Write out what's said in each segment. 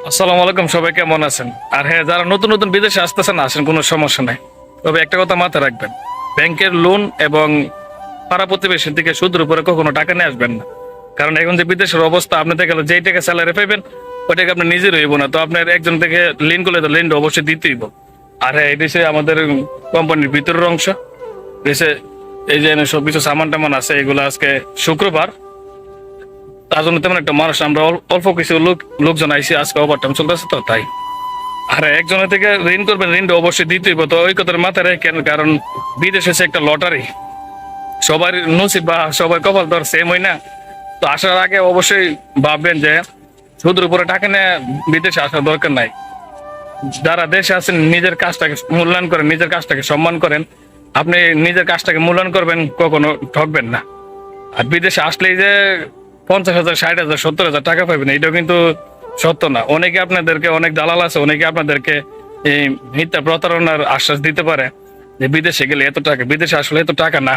আসসালামু আলাইকুম, সবাই কেমন আছেন? আর হ্যাঁ, যারা নতুন নতুন বিদেশে আসতেছেন আসেন, কোনো সমস্যা নাই। তবে একটা কথা মাথায় রাখবেন, ব্যাংকের লোন এবং পাড়া প্রতিবেশীর থেকে সুদের উপরে কখনো টাকা নিয়ে আসবেন না। কারণ এখন যে বিদেশের অবস্থা, আপনি দেখে যেই টাকা স্যালারি পাইবেন ওই টাকা আপনি নিজের হইব না, তো আপনার একজন থেকে লিন করলে তো লিনটা অবশ্যই দিতেই হইব। আর হ্যাঁ, এই দেশে আমাদের কোম্পানির ভিতরের অংশ দেশে এই যে সব কিছু সামান টামান আছে, এগুলো আজকে শুক্রবার, তার জন্য তেমন একটা মানুষ আমরা অল্প কিছু লোকজন আইসি, আজকে ওভারটাইম চলতেছে তো তাই। আর একজনের থেকে ঋণ করবেন, ঋণটা অবশ্যই দিতেই হবে। তো ওই কথার মাথায় রাখেন, কারণ বিদেশ হচ্ছে একটা লটারি, সবার নসিব বা সবার কপাল তো সেম হয় না। তো আসার আগে অবশ্যই ভাববেন যে সুদের উপরে টাকা নিয়ে বিদেশে আসার দরকার নাই। যারা দেশে আছেন নিজের কাজটাকে মূল্যায়ন করেন, নিজের কাজটাকে সম্মান করেন। আপনি নিজের কাজটাকে মূল্যায়ন করবেন, কখনো ঠকবেন না। আর বিদেশে আসলেই যে 50,000, 60,000, 70,000 টাকা পাবেন, এটাও কিন্তু সত্য না। অনেকে আপনাদেরকে, অনেক দালাল আছে, অনেকে আপনাদেরকে এই মিথ্যা প্রতারণার আশ্বাস দিতে পারে যে বিদেশে গেলে এত টাকা। বিদেশে আসলে এত টাকা না।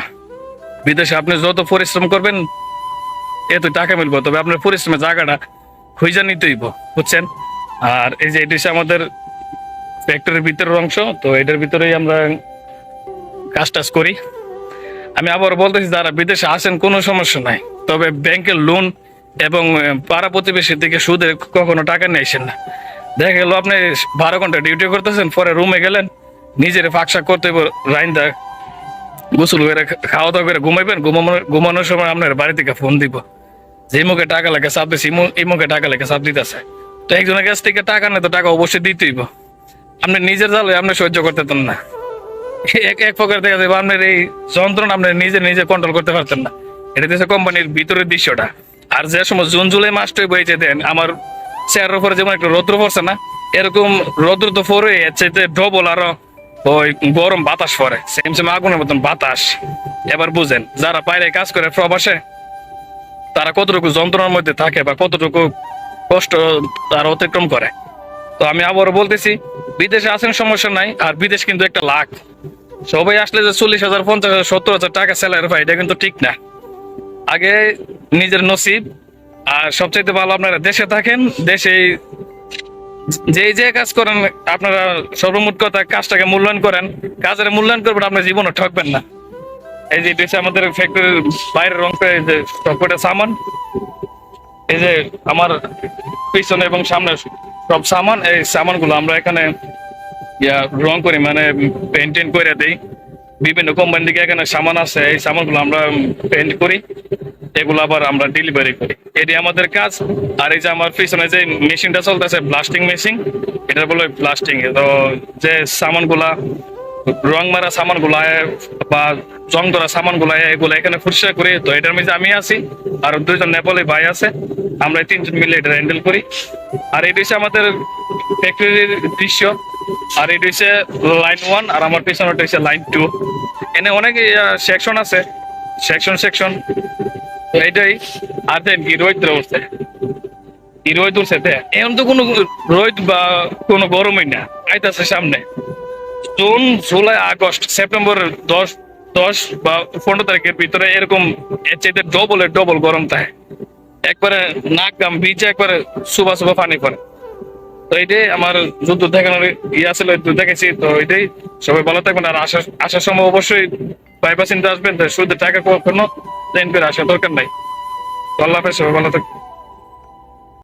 বিদেশে আপনি যত পরিশ্রম করবেন এত টাকা মিলবো, তবে আপনার পরিশ্রমের জায়গাটা খুঁজে নিতেই হইব, বুঝছেন? আর এই যে এটি হচ্ছে আমাদের ফ্যাক্টরির ভিতরের অংশ, তো এটার ভিতরেই আমরা কাজ টাজ করি। আমি আবার বলতেছি, যারা বিদেশে আসেন কোনো সমস্যা নাই, তবে ব্যাংকের লোন এবং পাড়া প্রতিবেশীর থেকে সুদে কখনো টাকা নিয়ে আসেন না। দেখা গেল আপনি 12 ঘন্টা ডিউটি করতেছেন, পরে রুমে গেলেন, নিজের ফাঁকশাক করতে রাইন্দা গোসল করে খাওয়া দাওয়া করে ঘুমাইবেন। ঘুমানোর সময় আপনার বাড়ি থেকে ফোন দিব যে মুখে টাকা লাগে চাপ দিচ্ছি, এই মুখে টাকা লাগে চাপ দিতেছে। তো একজনের কাছ থেকে টাকা নেই, তো টাকা অবশ্যই দিতেইব। আপনি নিজের জালে আপনি সহ্য করতে পারেন না। এক এক প্রকার দেখা যাবে আপনার এই যন্ত্রণা আপনি নিজে নিজে কন্ট্রোল করতে পারতেন না। এটা হচ্ছে কোম্পানির ভিতরের দৃশ্যটা। আর যে সময় জুন জুলাই মাসটাই বইছে দেন, আমার চেয়ারের উপরে যেমন একটা রৌদ্র পড়ছে না, এরকম রৌদ্র তো পরে এর চাইতে ডবল আরো ওই গরম বাতাস পড়ে, সেম সেম আগুনের মতন বাতাস। এবার বুঝেন যারা বাইরে কাজ করে প্রবাসে, তারা কতটুকু যন্ত্রণার মধ্যে থাকে বা কতটুকু কষ্ট তারা অতিক্রম করে। তো আমি আবারও বলতেছি, বিদেশে আছেন সমস্যা নাই, আর বিদেশ কিন্তু একটা লাখ। সবাই আসলে যে 40,000, 50,000, 70,000 টাকা স্যালারি পায়, এটা কিন্তু ঠিক না। আগে নিজের নসিব, আর সবচাইতে ভালো আপনারা দেশে থাকেন। দেশে যে কাজ করেন আপনারা সর্বমোট কথা কাজটাকে মূল্যায়ন করেন, কাজের মূল্যায়ন করবেন, আপনার জীবনে ঠকবেন না। এই যে দেশে আমাদের ফ্যাক্টরির বাইরের অংশে এই যে সবকটা সামান, এই যে আমার পিছনে এবং সামনে সব সামান, এই সামানগুলো আমরা এখানে রং করি, মানে পেন্টিং করে দিই। বিভিন্ন কোম্পানি থেকে এখানে সামান আছে, এই সামানগুলো আমরা পেন্ট করি, এগুলো আবার আমরা ডেলিভারি করি। এটি আমাদের কাজ। আর এই যে আমার পিছনে যে মেশিনটা চলতেছে, ব্লাস্টিং মেশিন, এটা বলে ব্লাস্টিং। তো যে সামানগুলা, রং মারা সামানগুলা বা জং ধরা সামানগুলা, এগুলো এখানে ফুরসা করি। তো এটার মধ্যে আমি আছি, আর দুইজন নেপালি ভাই আছে, আমরা তিনজন মিলে এটা হ্যান্ডেল করি। আর এটা হচ্ছে আমাদের ফ্যাক্টরির দৃশ্য। আর এটা হচ্ছে লাইন 1, আর আমার পিছনে হচ্ছে লাইন 2। এনে অনেক সেকশন আছে, সেকশন সেকশন। তো এইটাই। আর দেন কি রোদ উঠছে, কি রোদ উঠছে, এখন তো কোনো রোদ বা কোনো গরমই না, আইতাছে সামনে জুন, জুলাই, আগস্ট, সেপ্টেম্বর 10 বা 15 তারিখের ভিতরে এরকম এর চাইতে ডবল গরম থাকে। একবারে নাক গাম ভিজে একবারে সুবা সুবা পানি পড়ে। তো এইটাই আমার যুদ্ধ দেখানোর ইয়ে ছিল, দেখেছি। তো এটাই, সবাই ভালো থাকবেন। আর আসার সময় অবশ্যই ভাইবা চিন্তা আসবেন, শুধু টাকা কখনো প্লেন করে আসার দরকার নাই। তো আল্লাহ হাফেজ, সবাই ভালো থাকবেন।